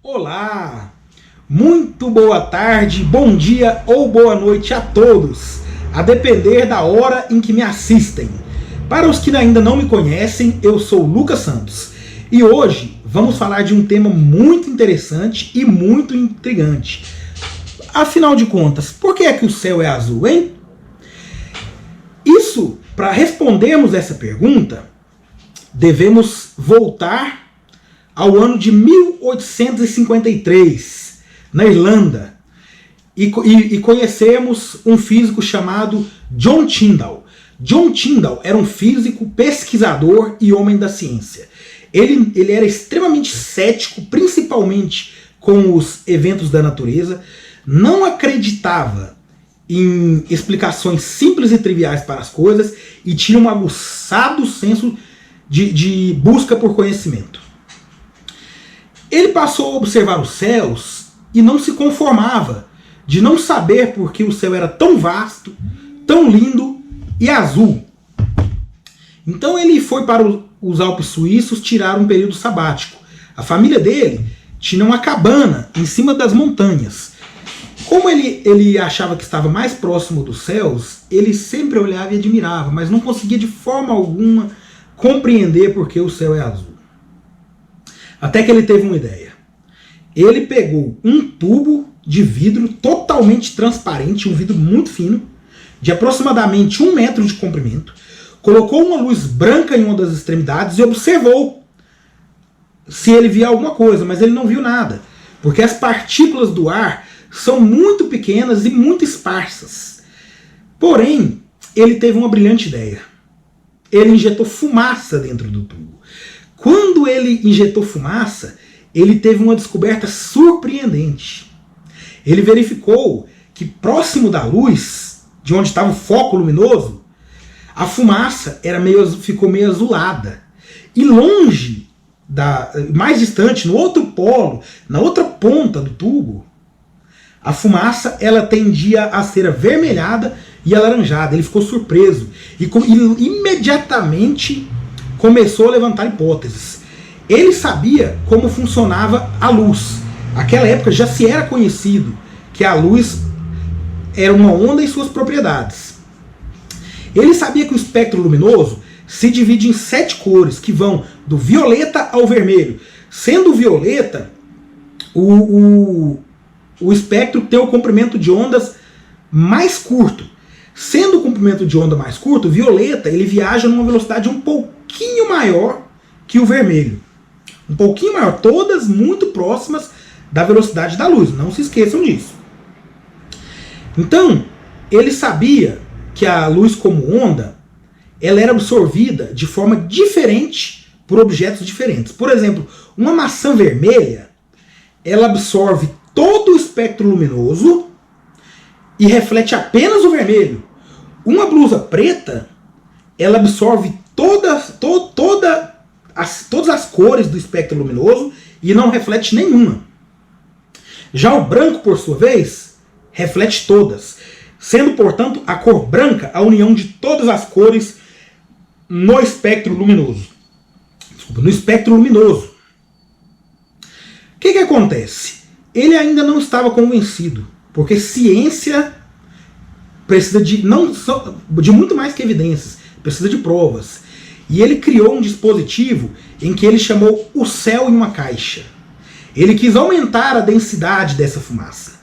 Olá, muito boa tarde, bom dia ou boa noite a todos, a depender da hora em que me assistem. Para os que ainda não me conhecem, eu sou Lucas Santos e hoje vamos falar de um tema muito interessante e muito intrigante. Afinal de contas, por que é que o céu é azul, hein? Isso, para respondermos essa pergunta, devemos voltar ao ano de 1853, na Irlanda, e conhecemos um físico chamado John Tyndall. John Tyndall era um físico, pesquisador e homem da ciência. Ele era extremamente cético, principalmente com os eventos da natureza, não acreditava em explicações simples e triviais para as coisas e tinha um aguçado senso de busca por conhecimento. Ele passou a observar os céus e não se conformava de não saber por que o céu era tão vasto, tão lindo e azul. Então ele foi para os Alpes suíços tirar um período sabático. A família dele tinha uma cabana em cima das montanhas. Como ele achava que estava mais próximo dos céus, ele sempre olhava e admirava, mas não conseguia de forma alguma compreender por que o céu é azul. Até que ele teve uma ideia. Ele pegou um tubo de vidro totalmente transparente, um vidro muito fino, de aproximadamente 1 metro de comprimento, colocou uma luz branca em uma das extremidades e observou se ele via alguma coisa, mas ele não viu nada, porque as partículas do ar são muito pequenas e muito esparsas. Porém, ele teve uma brilhante ideia. Ele injetou fumaça dentro do tubo. Quando ele injetou fumaça, ele teve uma descoberta surpreendente. Ele verificou que próximo da luz, de onde estava o foco luminoso, a fumaça ficou meio azulada. E longe, mais distante, no outro polo, na outra ponta do tubo, a fumaça ela tendia a ser avermelhada e alaranjada. Ele ficou surpreso e imediatamente começou a levantar hipóteses. Ele sabia como funcionava a luz. Naquela época já se era conhecido que a luz era uma onda e suas propriedades. Ele sabia que o espectro luminoso se divide em 7 cores, que vão do violeta ao vermelho. Sendo o violeta, o espectro tem o comprimento de ondas mais curto. Sendo o comprimento de onda mais curto, o violeta ele viaja numa velocidade um pouquinho maior que o vermelho. Um pouquinho maior, todas muito próximas da velocidade da luz, não se esqueçam disso. Então, ele sabia que a luz como onda, ela era absorvida de forma diferente por objetos diferentes. Por exemplo, uma maçã vermelha, ela absorve todo o espectro luminoso e reflete apenas o vermelho. Uma blusa preta, ela absorve todas as cores do espectro luminoso e não reflete nenhuma. Já o branco, por sua vez, reflete todas, sendo, portanto, a cor branca a união de todas as cores no espectro luminoso. Desculpa, no espectro luminoso. O que acontece? Ele ainda não estava convencido, porque ciência precisa de muito mais que evidências, precisa de provas. E ele criou um dispositivo em que ele chamou o céu em uma caixa. Ele quis aumentar a densidade dessa fumaça.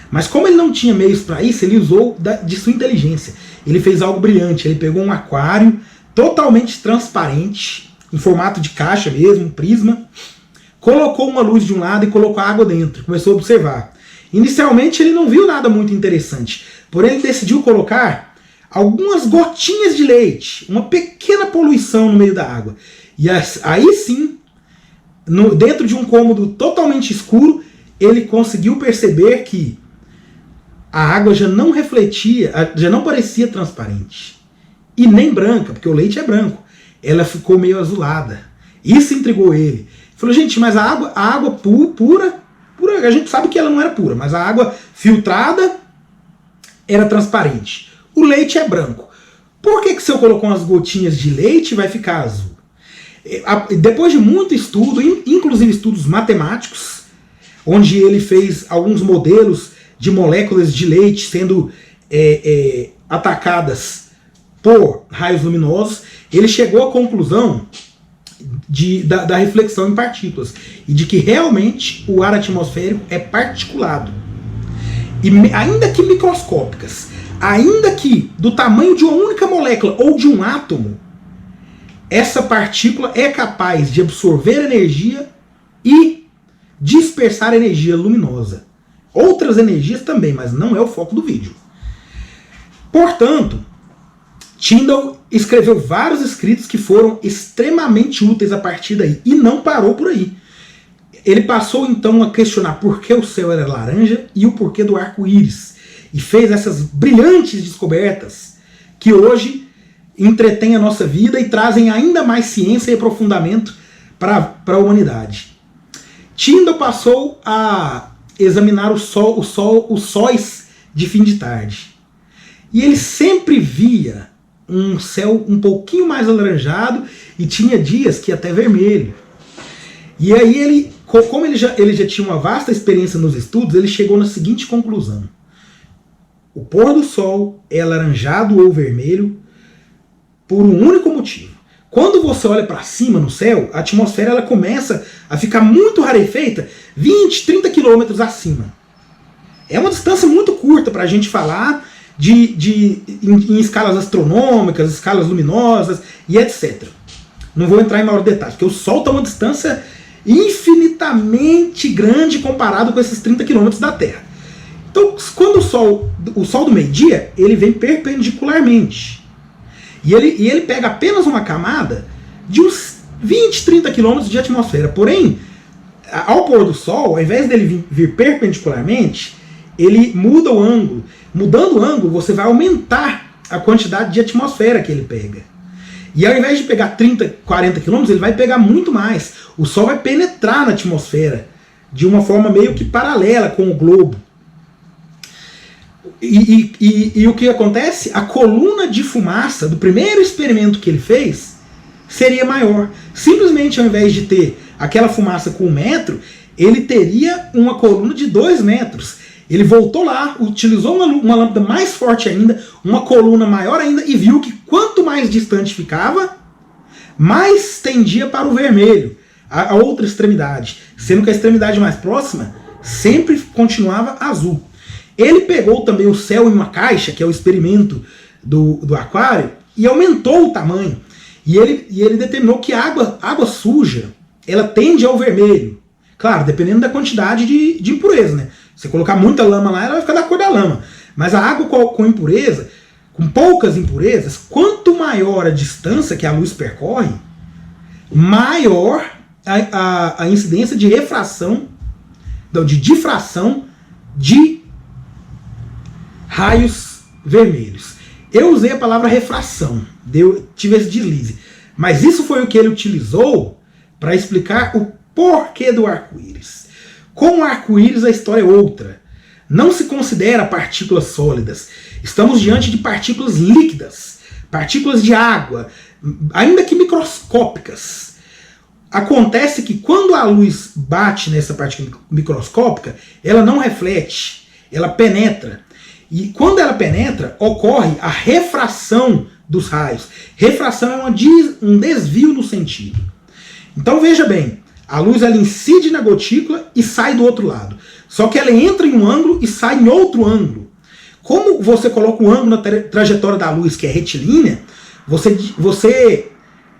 Mas como ele não tinha meios para isso, ele usou de sua inteligência. Ele fez algo brilhante. Ele pegou um aquário totalmente transparente, em formato de caixa mesmo, um prisma, colocou uma luz de um lado e colocou a água dentro. Começou a observar. Inicialmente ele não viu nada muito interessante, porém ele decidiu colocar algumas gotinhas de leite, uma pequena poluição no meio da água. E aí sim, dentro de um cômodo totalmente escuro, ele conseguiu perceber que a água já não refletia, já não parecia transparente. E nem branca, porque o leite é branco. Ela ficou meio azulada. Isso intrigou ele. Falou, gente, mas a água pura, a gente sabe que ela não era pura, mas a água filtrada era transparente. O leite é branco. Por que se eu colocar umas gotinhas de leite vai ficar azul? Depois de muito estudo, inclusive estudos matemáticos, onde ele fez alguns modelos de moléculas de leite sendo atacadas por raios luminosos, ele chegou à conclusão da reflexão em partículas e de que realmente o ar atmosférico é particulado. E ainda que microscópicas, ainda que do tamanho de uma única molécula ou de um átomo, essa partícula é capaz de absorver energia e dispersar energia luminosa. Outras energias também, mas não é o foco do vídeo. Portanto, Tyndall escreveu vários escritos que foram extremamente úteis a partir daí, e não parou por aí. Ele passou então a questionar por que o céu era laranja e o porquê do arco-íris, e fez essas brilhantes descobertas que hoje entretêm a nossa vida e trazem ainda mais ciência e aprofundamento para a humanidade. Tyndall passou a examinar os sóis de fim de tarde. E ele sempre via um céu um pouquinho mais alaranjado e tinha dias que até vermelho. E aí ele, como ele já tinha uma vasta experiência nos estudos, ele chegou na seguinte conclusão: o pôr do sol é alaranjado ou vermelho por um único motivo. Quando você olha para cima no céu, a atmosfera ela começa a ficar muito rarefeita 20, 30 quilômetros acima. É uma distância muito curta para a gente falar em escalas astronômicas, escalas luminosas e etc. Não vou entrar em maior detalhe, porque o Sol está a uma distância infinitamente grande comparado com esses 30 quilômetros da Terra. Então, quando o Sol do meio-dia, ele vem perpendicularmente. E ele pega apenas uma camada de uns 20, 30 quilômetros de atmosfera. Porém, ao pôr do Sol, ao invés dele vir perpendicularmente, ele muda o ângulo. Mudando o ângulo, você vai aumentar a quantidade de atmosfera que ele pega. E ao invés de pegar 30, 40 quilômetros, ele vai pegar muito mais. O Sol vai penetrar na atmosfera de uma forma meio que paralela com o globo. E o que acontece? A coluna de fumaça do primeiro experimento que ele fez seria maior. Simplesmente ao invés de ter aquela fumaça com 1 metro, ele teria uma coluna de 2 metros. Ele voltou lá, utilizou uma lâmpada mais forte ainda, uma coluna maior ainda, e viu que quanto mais distante ficava, mais tendia para o vermelho, a outra extremidade. Sendo que a extremidade mais próxima sempre continuava azul. Ele pegou também o céu em uma caixa, que é o experimento do aquário, e aumentou o tamanho. E ele determinou que a água suja, ela tende ao vermelho. Claro, dependendo da quantidade de impureza, né? Se colocar muita lama lá, ela vai ficar da cor da lama. Mas a água com impureza, com poucas impurezas, quanto maior a distância que a luz percorre, maior a incidência de refração, de difração de raios vermelhos. Eu usei a palavra refração, tive esse deslize. Mas isso foi o que ele utilizou para explicar o porquê do arco-íris. Com o arco-íris a história é outra. Não se considera partículas sólidas. Estamos diante de partículas líquidas, partículas de água, ainda que microscópicas. Acontece que quando a luz bate nessa partícula microscópica, ela não reflete, ela penetra. E quando ela penetra, ocorre a refração dos raios. Refração é um desvio no sentido. Então veja bem, a luz ela incide na gotícula e sai do outro lado. Só que ela entra em um ângulo e sai em outro ângulo. Como você coloca o ângulo na trajetória da luz, que é retilínea, você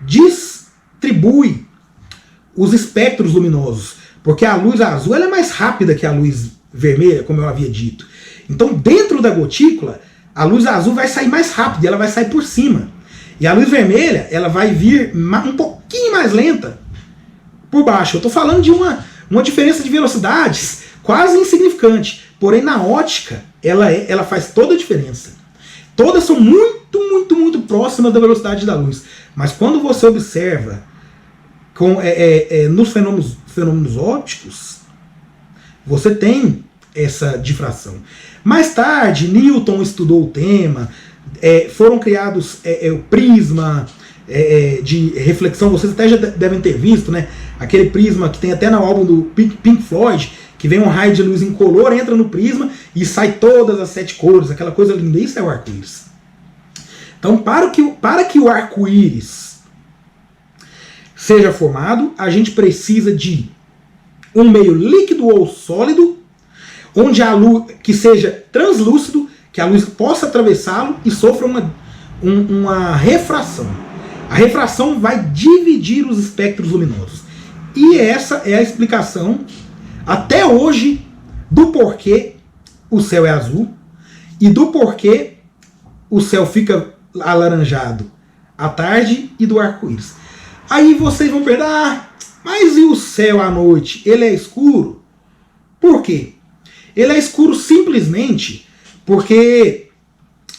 distribui os espectros luminosos. Porque a luz azul ela é mais rápida que a luz vermelha, como eu havia dito. Então, dentro da gotícula, a luz azul vai sair mais rápido, ela vai sair por cima. E a luz vermelha, ela vai vir um pouquinho mais lenta por baixo. Eu estou falando de uma diferença de velocidades quase insignificante. Porém, na ótica, ela faz toda a diferença. Todas são muito, muito, muito próximas da velocidade da luz. Mas quando você observa nos fenômenos ópticos, você tem essa difração. Mais tarde, Newton estudou o tema, foram criados o prisma de reflexão, vocês até já devem ter visto, né? Aquele prisma que tem até no álbum do Pink Floyd, que vem um raio de luz incolor, entra no prisma e sai todas as 7 cores, aquela coisa linda. Isso é o arco-íris. Então, para que o arco-íris seja formado, a gente precisa de um meio líquido ou sólido, onde a luz que seja translúcido, que a luz possa atravessá-lo e sofra uma refração. A refração vai dividir os espectros luminosos. E essa é a explicação, até hoje, do porquê o céu é azul e do porquê o céu fica alaranjado à tarde e do arco-íris. Aí vocês vão perguntar, mas e o céu à noite? Ele é escuro? Por quê? Ele é escuro simplesmente porque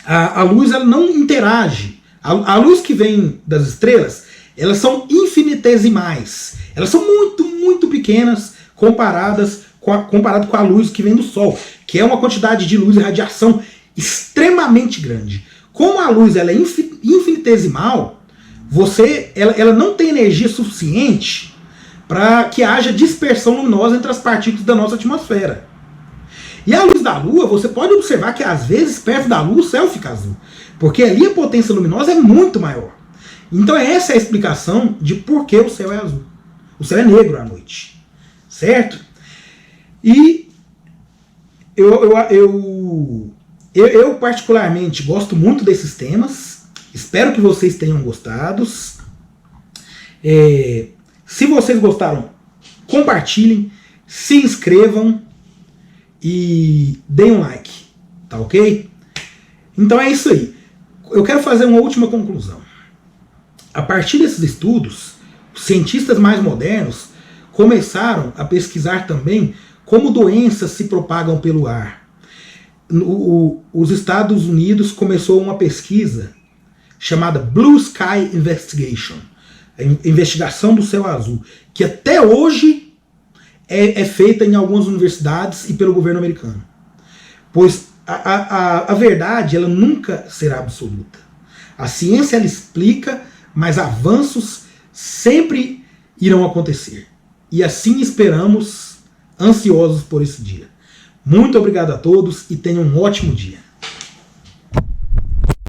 a luz ela não interage. A luz que vem das estrelas, elas são infinitesimais. Elas são muito, muito pequenas comparado com a luz que vem do Sol, que é uma quantidade de luz e radiação extremamente grande. Como a luz ela é infinitesimal, ela não tem energia suficiente para que haja dispersão luminosa entre as partículas da nossa atmosfera. E a luz da Lua, você pode observar que às vezes perto da Lua o céu fica azul, porque ali a potência luminosa é muito maior. Então essa é a explicação de por que o céu é azul. O céu é negro à noite, certo? E eu particularmente gosto muito desses temas. Espero que vocês tenham gostado. Se vocês gostaram, compartilhem, se inscrevam e deem um like, tá ok? Então é isso aí. Eu quero fazer uma última conclusão. A partir desses estudos, os cientistas mais modernos começaram a pesquisar também como doenças se propagam pelo ar. Os Estados Unidos começou uma pesquisa chamada Blue Sky Investigation, a investigação do céu azul, que até hoje é feita em algumas universidades e pelo governo americano. Pois a verdade ela nunca será absoluta. A ciência ela explica, mas avanços sempre irão acontecer. E assim esperamos, ansiosos por esse dia. Muito obrigado a todos e tenham um ótimo dia.